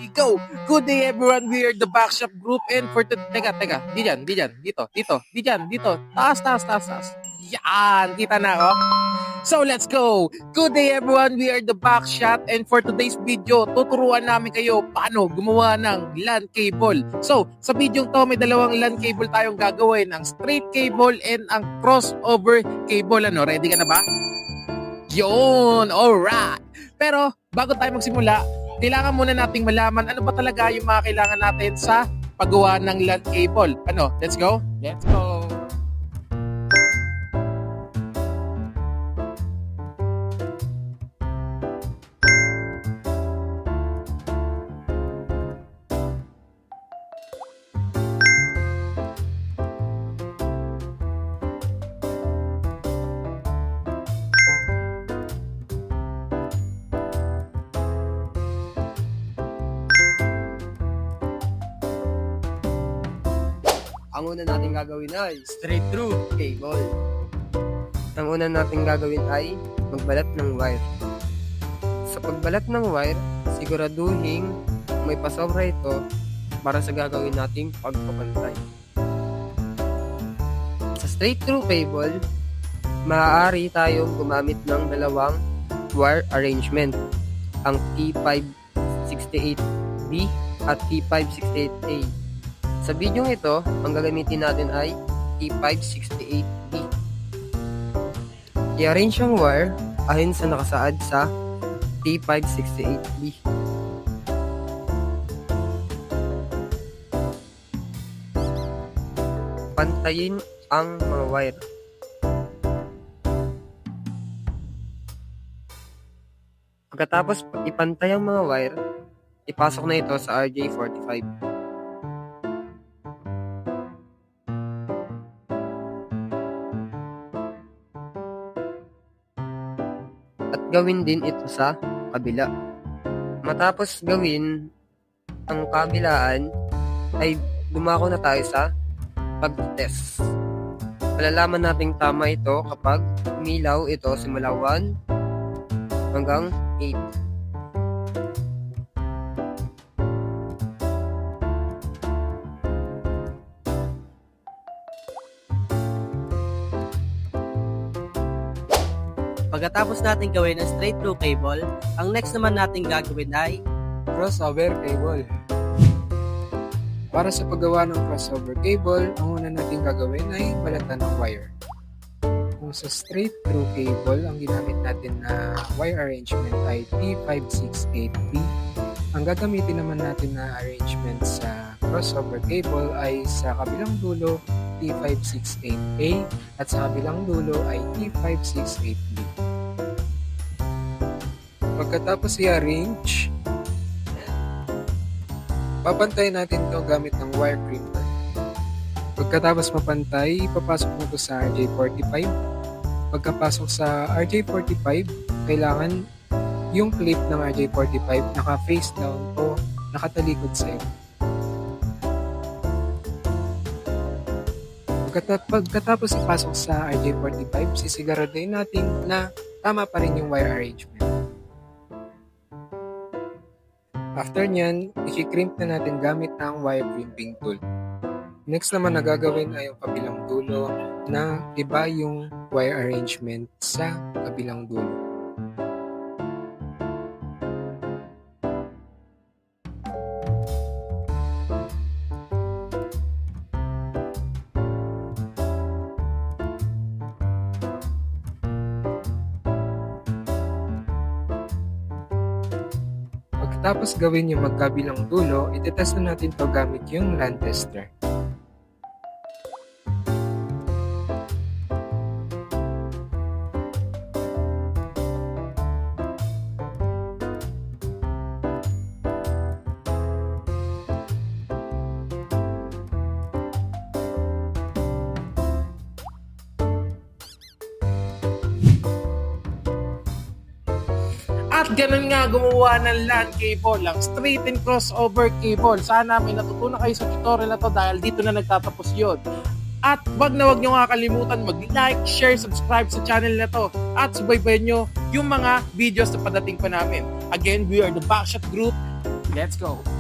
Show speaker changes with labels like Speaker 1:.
Speaker 1: Go! Good day everyone, we are the Backshop Group and for teka, di dyan, dito, taas. Yan, kita na, oh. So let's go! Good day everyone, we are the Backshot and for today's video, tuturuan namin kayo paano gumawa ng LAN cable. So, sa video to, may dalawang LAN cable tayong gagawin, ang straight cable and ang crossover cable. Ano, ready ka na ba? Yun! Alright! Pero, bago tayo magsimula, kailangan muna nating malaman ano ba talaga yung mga kailangan natin sa paggawa ng LAN cable. Ano? Let's go? Let's go!
Speaker 2: Ang una natin gagawin ay
Speaker 1: Straight through.
Speaker 2: cable. Ang una natin gagawin ay magbalat ng wire. Sa pagbalat ng wire, siguraduhin may pasobra ito para sa gagawin nating pagpapantay. Sa straight through cable, maaari tayong gumamit ng dalawang wire arrangement, ang T568B at T568A. Sa video ito, ang gagamitin natin ay T568B. I-arrange ang wire ayon sa nakasaad sa T568B. Pantayin ang mga wire. Pagkatapos ipantay ang mga wire, ipasok na ito sa RJ45. At gawin din ito sa kabila. Matapos gawin ang kabilaan, ay dumako na tayo sa pag-test. Malalaman nating tama ito kapag umilaw ito simula 1 hanggang 8.
Speaker 3: Pagkatapos natin gawin ang straight through cable, ang next naman natin gagawin ay
Speaker 4: Crossover cable. Para sa paggawa ng crossover cable, ang una natin gagawin ay balatan ng wire. Kung sa straight through cable, ang ginamit natin na wire arrangement ay T568B. Ang gagamitin naman natin na arrangement sa crossover cable ay sa kabilang dulo T568A at sa kabilang dulo ay T568B. Pagkatapos i-arrange, papantayin natin ito gamit ng wire crimper. Pagkatapos mapantay, ipapasok mo ito sa RJ45. Pagkapasok sa RJ45, kailangan yung clip ng RJ45 naka-face down o nakatalikod sa iyo. Pagkatapos ipasok sa RJ45, sisiguraduhin natin na tama pa rin yung wire arrangement. After nyan, i-crimp na natin gamit ang wire crimping tool. Next naman na gagawin ay yung kabilang dulo na iba yung wire arrangement sa kabilang dulo. Pagkatapos gawin yung magkabilang dulo, itetest na natin to gamit yung LAN tester.
Speaker 1: At ganun nga gumawa ng LAN cable, ang straight and crossover cable. Sana may natutunan kayo sa tutorial na to dahil dito na nagtatapos yun. At wag nyo nga kalimutan mag-like, share, subscribe sa channel na to at subaybayan nyo yung mga videos na padating pa namin. Again, we are the Backshot Group. Let's go!